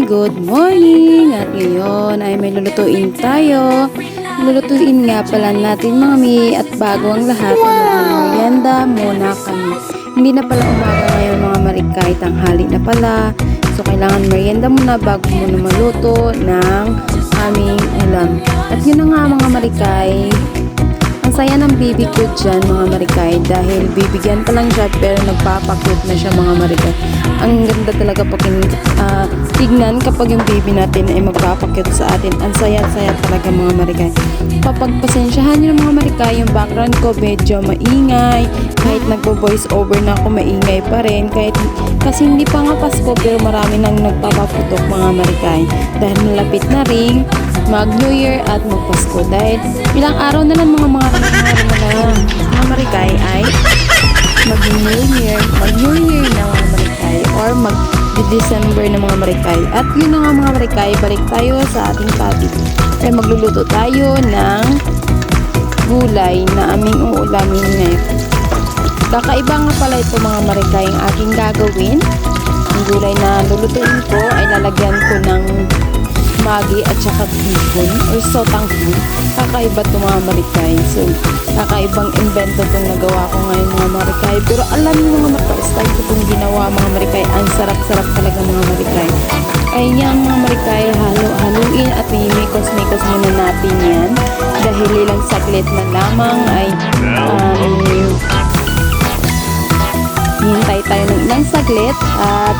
good morning! At ngayon ay may lulutuin tayo. Lulutuin nga pala natin mga mi at bago ang lahat merienda muna kami. Hindi na pala umaga ngayon mga marikay, tanghali na pala. So kailangan merienda muna bago muna maluto ng aming ulam. At yun na nga mga marikay, ang saya ng baby ko dyan mga marikay dahil bibigyan pa lang siya pero nagpapakute na siya mga marikay. Ang ganda talaga tignan kapag yung baby natin ay magpapakute sa atin. Ang saya-saya talaga mga marikay. Papagpasensyahan nyo mga marikay, yung background ko medyo maingay. Kahit nagpo-voice over na ako, maingay pa rin. Kasi hindi pa nga Pasko pero marami nang nagpapaputok mga marikay. Dahil malapit na rin mag-New Year at mag-Pasko. Dahil ilang araw na lang mga marikay ay mag-New Year na mga marikay or mag-December na mga marikay. At yun na nga mga marikay, balik tayo sa ating topic. Kaya magluluto tayo ng gulay na aming uulamin ngayon. Kakaiba nga pala ito mga marikay ang aking gagawin. Ang gulay na lulutuin ko ay lalagyan ko ng magi at saka bacon or sotanghon. Kakaiba ito mga marikay. So, kakaibang invento itong nagawa ko ngayon mga marikay. Pero alam niyo mga style ko itong ginawa mga marikay. Ang sarap-sarap talaga mga marikay. Ay yan mga marikay, haluin at mimikos-mikos muna natin yan. Dahil ilang saglit na lamang ay hintay tayo ng ilang saglit at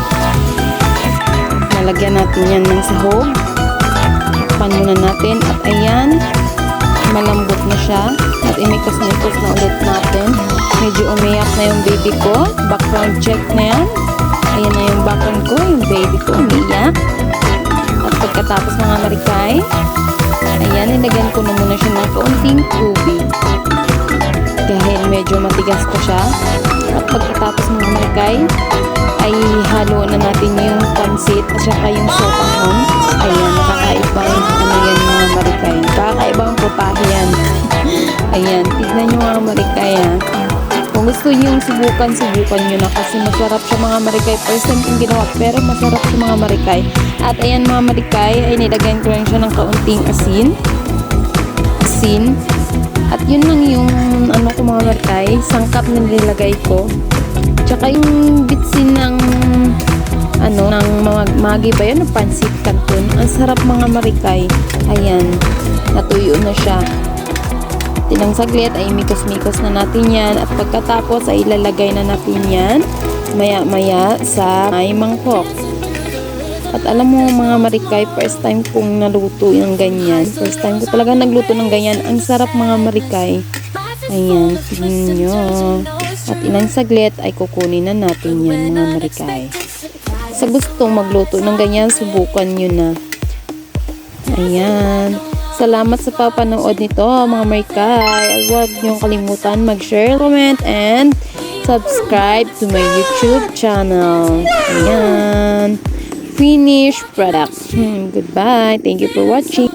nalagyan natin yan ng sahog. Takpan muna natin at ayan, malambot na siya at imikos-mikos na ulit natin. Medyo umiyak na yung baby ko, background check na yan. Ayan na yung background ko, yung baby ko umiyak. At pagkatapos mga marikay, ayan, nilagyan ko na muna siya ng kaunting tubig dahil medyo matigas pa siya. At pagkatapos mga marikay ay halo na natin yung pansit at saka yung sotanghon. Ayan, nakakaibang yan mga marikay, kakaibang putahe yan. Ayan, tignan nyo mga marikay ha. Kung gusto nyo subukan nyo na kasi masarap siya mga marikay. First time kong ginawa pero masarap siya mga marikay. At ayan mga marikay, ay nilagyan ko lang siya ng kaunting asin. At yun lang yung ano ko mga marikay, sangkap na nilagay ko. Tsaka yung bitsin ng ng mga magi ba yun, ng pansit canton. Ang sarap mga marikay. Ayan, natuyo na siya. Tinang saglit ay mikos-mikos na natin yan at pagkatapos ay ilalagay na natin yan maya-maya sa may mangkok. At alam mo mga marikay, first time kong naluto ng ganyan. First time ko talaga nagluto ng ganyan. Ang sarap mga marikay. Ayan, tingnan nyo. At ilang saglit ay kukunin na natin yan mga marikay. Sa gustong magluto ng ganyan, subukan nyo na. Ayan. Salamat sa papanood nito mga marikay. Huwag niyong kalimutan mag-share, comment, and subscribe to my YouTube channel. Ayan. Finished product. Goodbye. Thank you for watching.